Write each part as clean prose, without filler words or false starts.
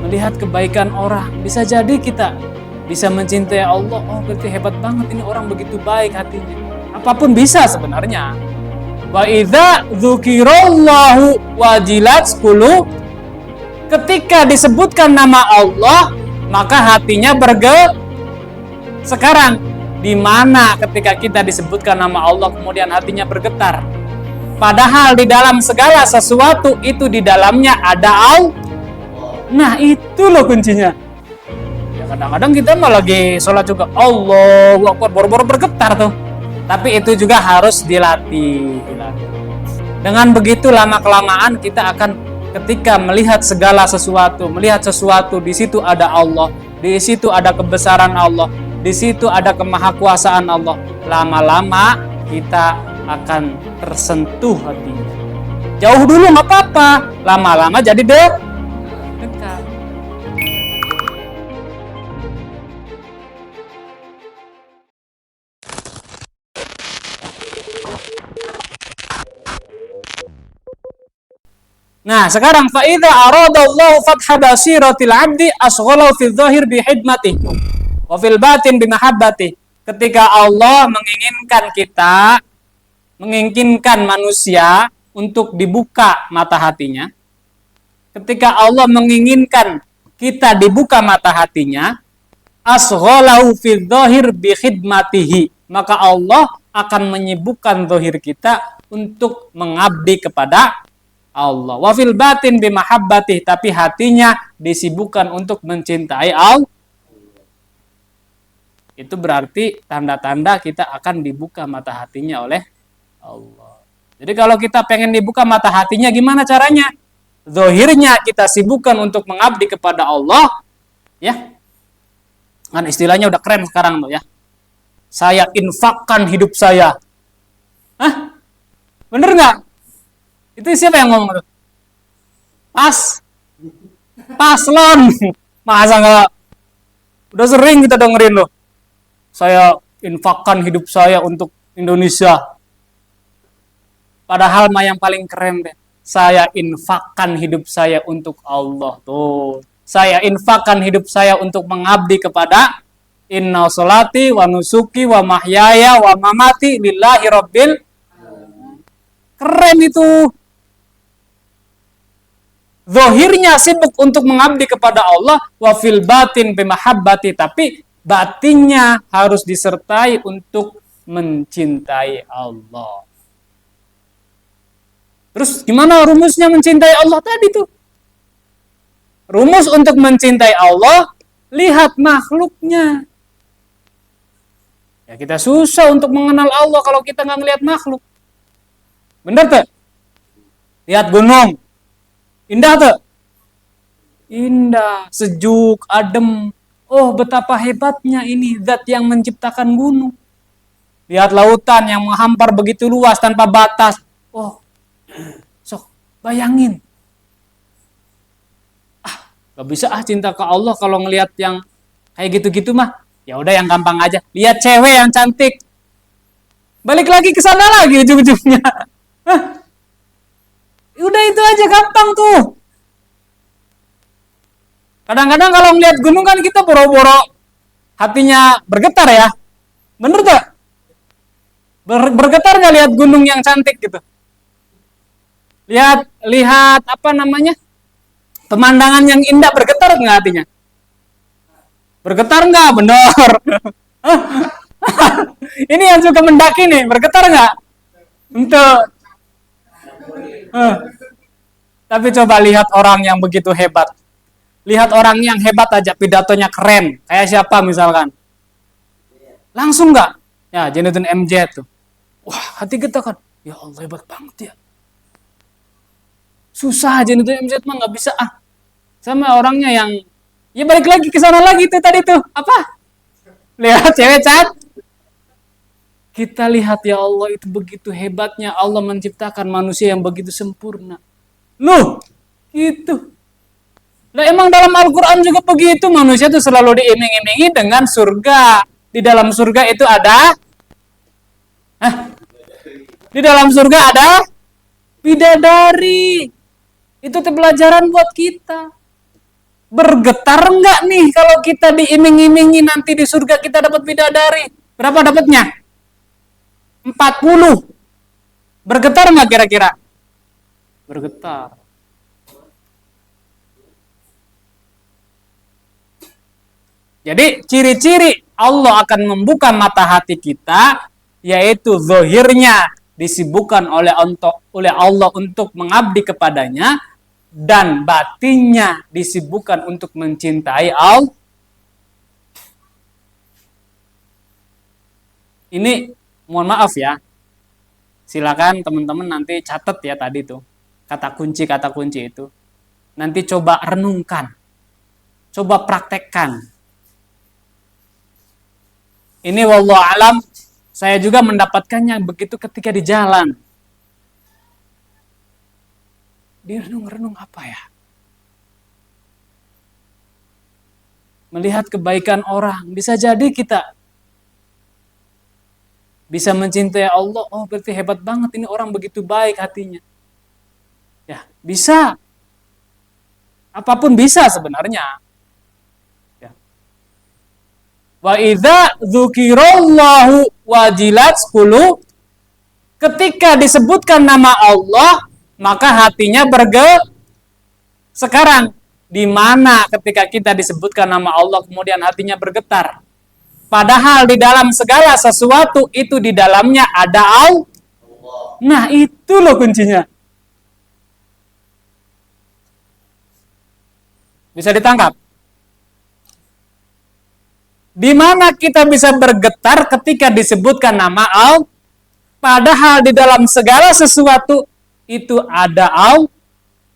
melihat kebaikan orang. Bisa jadi kita bisa mencintai Allah. Oh, berarti hebat banget ini orang begitu baik hatinya. Apapun bisa sebenarnya. Wa idza dzukirallahu wajilat qulub. Ketika disebutkan nama Allah, maka hatinya sekarang di mana ketika kita disebutkan nama Allah kemudian hatinya bergetar? Padahal di dalam segala sesuatu itu di dalamnya ada Allah. Nah, itu loh kuncinya. Ya kadang-kadang kita mah lagi sholat juga Allahu Akbar boro-boro bergetar tuh. Tapi itu juga harus dilatih. Dengan begitu lama-kelamaan kita akan ketika melihat segala sesuatu, melihat sesuatu di situ ada Allah, di situ ada kebesaran Allah, di situ ada kemahakuasaan Allah. Lama-lama kita akan tersentuh hatinya. Jauh dulu nggak apa-apa, lama-lama jadi dekat. Nah, sekarang fa idza aradallahu fatha basiratil 'abdi asghalahu fi dzahir bi hidmatihi wa fil batin bi mahabbatihi. Ketika Allah menginginkan manusia untuk dibuka mata hatinya. Ketika Allah menginginkan kita dibuka mata hatinya, asghalahu fi dzahir bi khidmatihi. Maka Allah akan menyibukkan zahir kita untuk mengabdi kepada Allah. Wa fil batin bi mahabbatih, tapi hatinya disibukkan untuk mencintai Allah. Itu berarti tanda-tanda kita akan dibuka mata hatinya oleh Allah. Jadi kalau kita pengen dibuka mata hatinya gimana caranya? Zahirnya kita sibukkan untuk mengabdi kepada Allah, ya. Kan istilahnya udah keren sekarang tuh ya. Saya infakkan hidup saya. Hah? Bener nggak? Itu siapa yang ngomong tuh? Paslon. Masa nggak? Udah sering kita dengerin loh. Saya infakkan hidup saya untuk Indonesia. Padahal mah yang paling keren deh. Saya infakkan hidup saya untuk Allah tuh. Saya infakkan hidup saya untuk mengabdi kepada Inna sholati wa nusuki wa mahyaya wa mamati lillahi rabbil. Keren itu. Zahirnya sibuk untuk mengabdi kepada Allah, wa fil batin bimahabbati, tapi batinnya harus disertai untuk mencintai Allah. Terus gimana rumusnya mencintai Allah tadi tuh? Rumus untuk mencintai Allah, lihat makhluknya. Ya kita susah untuk mengenal Allah kalau kita nggak ngelihat makhluk. Bener tuh? Lihat gunung. Indah tuh? Indah, sejuk, adem. Oh, betapa hebatnya ini zat yang menciptakan gunung. Lihat lautan yang menghampar begitu luas tanpa batas. Oh, sok bayangin. Gak bisa cinta ke Allah kalau ngelihat yang kayak gitu-gitu mah. Ya udah yang gampang aja. Lihat cewek yang cantik. Balik lagi ke sana lagi ujung-ujungnya. Udah itu aja gampang tuh. Kadang-kadang kalau ngelihat gunung kan kita boro-boro hatinya bergetar ya. Bener gak? Bergetar gak lihat gunung yang cantik gitu? Lihat apa namanya? Pemandangan yang indah bergetar nggak hatinya? Bergetar nggak? Bener. Ini yang suka mendaki nih, bergetar nggak? Untuk. Tapi coba lihat orang yang begitu hebat. Lihat orang yang hebat aja, pidatonya keren. Kayak siapa misalkan? Langsung nggak? Ya, Zainuddin MZ tuh. Wah, hati kita kan. Ya Allah, hebat banget ya. Susah Zainuddin MZ mah nggak bisa sama orangnya yang ya balik lagi ke sana lagi tuh tadi tuh apa lihat cewek cat kita lihat ya Allah itu begitu hebatnya Allah menciptakan manusia yang begitu sempurna loh gitu nah emang dalam Al-Quran juga begitu manusia tuh selalu diiming-imingi dengan surga di dalam surga itu ada di dalam surga ada bidadari. Itu pelajaran buat kita. Bergetar enggak nih kalau kita diiming-imingi nanti di surga kita dapat bidadari? Berapa dapatnya? 40. Bergetar enggak kira-kira? Bergetar. Jadi ciri-ciri Allah akan membuka mata hati kita, yaitu zahirnya disibukkan oleh Allah untuk mengabdi kepadanya, dan batinnya disibukkan untuk mencintai Allah. Ini mohon maaf ya, silakan teman-teman nanti catat ya tadi tuh kata kunci itu, nanti coba renungkan, coba praktekkan. Ini wallahu alam, saya juga mendapatkannya begitu ketika di jalan. Direnung-renung apa ya? Melihat kebaikan orang, bisa jadi kita bisa mencintai Allah. Oh, berarti hebat banget ini orang begitu baik hatinya. Ya, bisa. Apapun bisa sebenarnya. Ya. Wa idza dzukirallahu wajilat qulub. Ketika disebutkan nama Allah, maka hatinya sekarang di mana ketika kita disebutkan nama Allah kemudian hatinya bergetar? Padahal di dalam segala sesuatu itu di dalamnya ada Allah. Nah, itu loh kuncinya. Bisa ditangkap? Di mana kita bisa bergetar ketika disebutkan nama Allah? Padahal di dalam segala sesuatu itu ada Allah.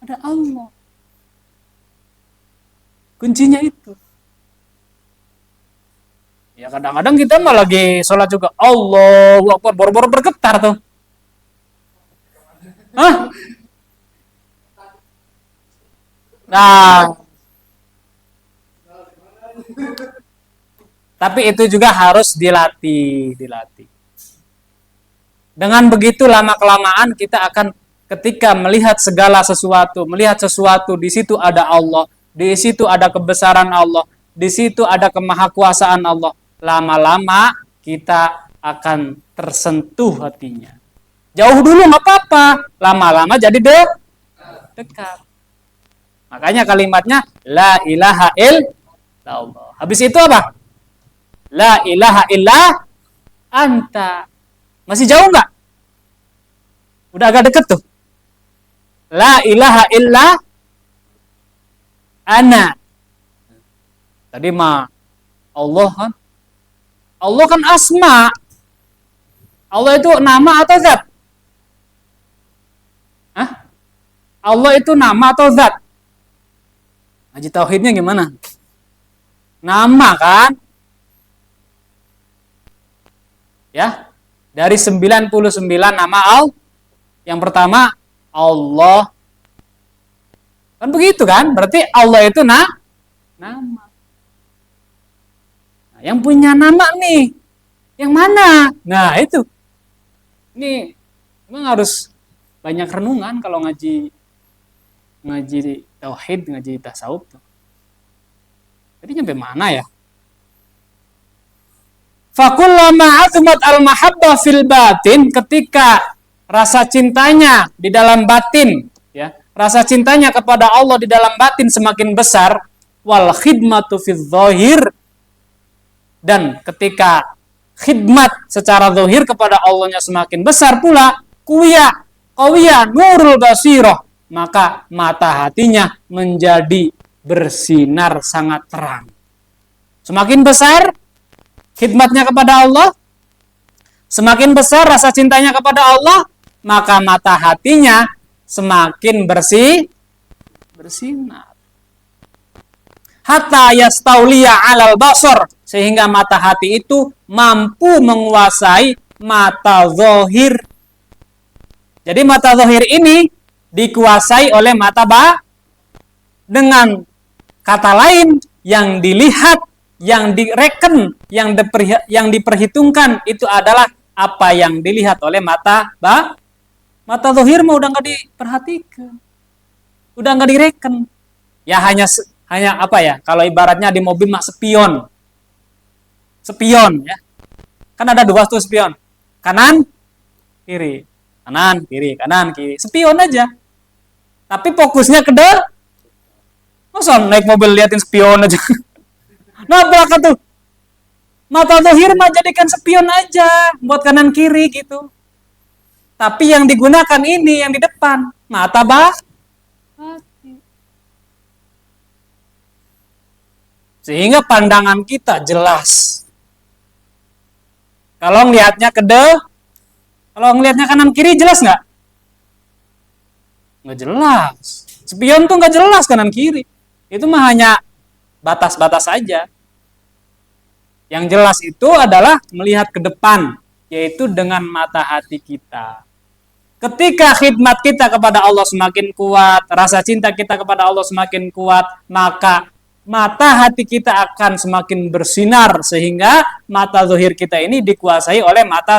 Ada Allah. Kuncinya itu. Ya kadang-kadang kita mah lagi sholat juga Allahu Akbar, boro-boro bergetar tuh. Hah? Nah, tapi itu juga harus dilatih. Dengan begitu lama-kelamaan kita akan ketika melihat segala sesuatu, melihat sesuatu di situ ada Allah, di situ ada kebesaran Allah, di situ ada kemahakuasaan Allah. Lama-lama kita akan tersentuh hatinya. Jauh dulu nggak apa-apa, lama-lama jadi dekat. Makanya kalimatnya la ilaha illallah. Habis itu apa? La ilaha illa anta. Masih jauh nggak? Udah agak deket tuh. La ilaha illa ana. Tadi mah Allah kan? Allah kan asma. Allah itu nama atau zat? Hah? Allah itu nama atau zat? Haji tauhidnya gimana? Nama kan? Ya. Dari 99 nama Allah, yang pertama Allah. Kan begitu kan? Berarti Allah itu nama. Nah, yang punya nama nih, yang mana? Nah itu. Ini memang harus banyak renungan kalau ngaji tauhid, ngaji tasawuf tuh. Jadi nyampe mana ya? Fakullama azmat al-mahabbah fil batin, ketika rasa cintanya di dalam batin, ya, rasa cintanya kepada Allah di dalam batin semakin besar, wal khidmatu fil zahir, dan ketika khidmat secara zahir kepada Allahnya semakin besar pula, qawiya nurul basirah, maka mata hatinya menjadi bersinar sangat terang. Semakin besar khidmatnya kepada Allah, semakin besar rasa cintanya kepada Allah, maka mata hatinya semakin bersinar. Hatta yastauliya alal basar, sehingga mata hati itu mampu menguasai mata zahir. Jadi mata zahir ini dikuasai oleh mata dengan kata lain, yang dilihat, yang direken, yang diperhitungkan itu adalah apa yang dilihat oleh mata zahir mah udah nggak diperhatikan, udah nggak direken. Ya hanya hanya apa ya? Kalau ibaratnya di mobil mah spion. Spion ya. Kan ada dua tuh spion. Kanan, kiri. Kanan, kiri, kanan, kiri. Spion aja. Tapi fokusnya ke depan. Masa naik mobil liatin spion aja. Nabrak tuh. Mata zahir mah jadikan spion aja buat kanan kiri gitu. Tapi yang digunakan ini yang di depan, mata batin. Sehingga pandangan kita jelas. Kalau ngelihatnya kalau ngelihatnya kanan kiri jelas nggak? Nggak jelas. Spion tuh nggak jelas kanan kiri. Itu mah hanya batas-batas saja. Yang jelas itu adalah melihat ke depan, yaitu dengan mata hati kita. Ketika khidmat kita kepada Allah semakin kuat, rasa cinta kita kepada Allah semakin kuat, maka mata hati kita akan semakin bersinar sehingga mata zahir kita ini dikuasai oleh mata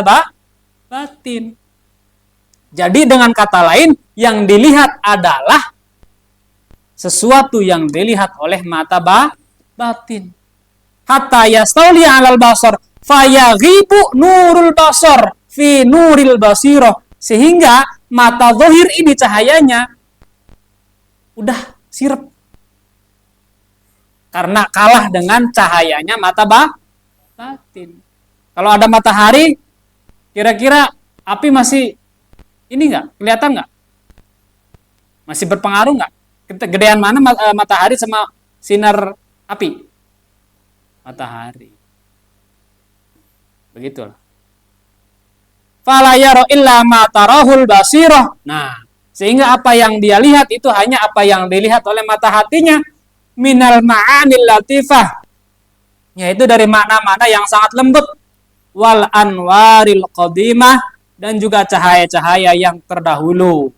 batin. Jadi dengan kata lain, yang dilihat adalah sesuatu yang dilihat oleh mata batin. Hatta yastauli 'alal basar fayaghibu nurul basar fi nuril basirah, sehingga mata zahir ini cahayanya udah sirep karena kalah dengan cahayanya mata batin. Kalau ada matahari, kira-kira api masih ini nggak? Kelihatan nggak? Masih berpengaruh nggak? Gedean mana matahari sama sinar api? Matahari. Begitulah. Fala yara illa ma tarahul basirah. Nah, sehingga apa yang dia lihat itu hanya apa yang dilihat oleh mata hatinya, minal ma'anil latifah, yaitu dari makna-makna yang sangat lembut, wal anwaril qadimah, dan juga cahaya-cahaya yang terdahulu.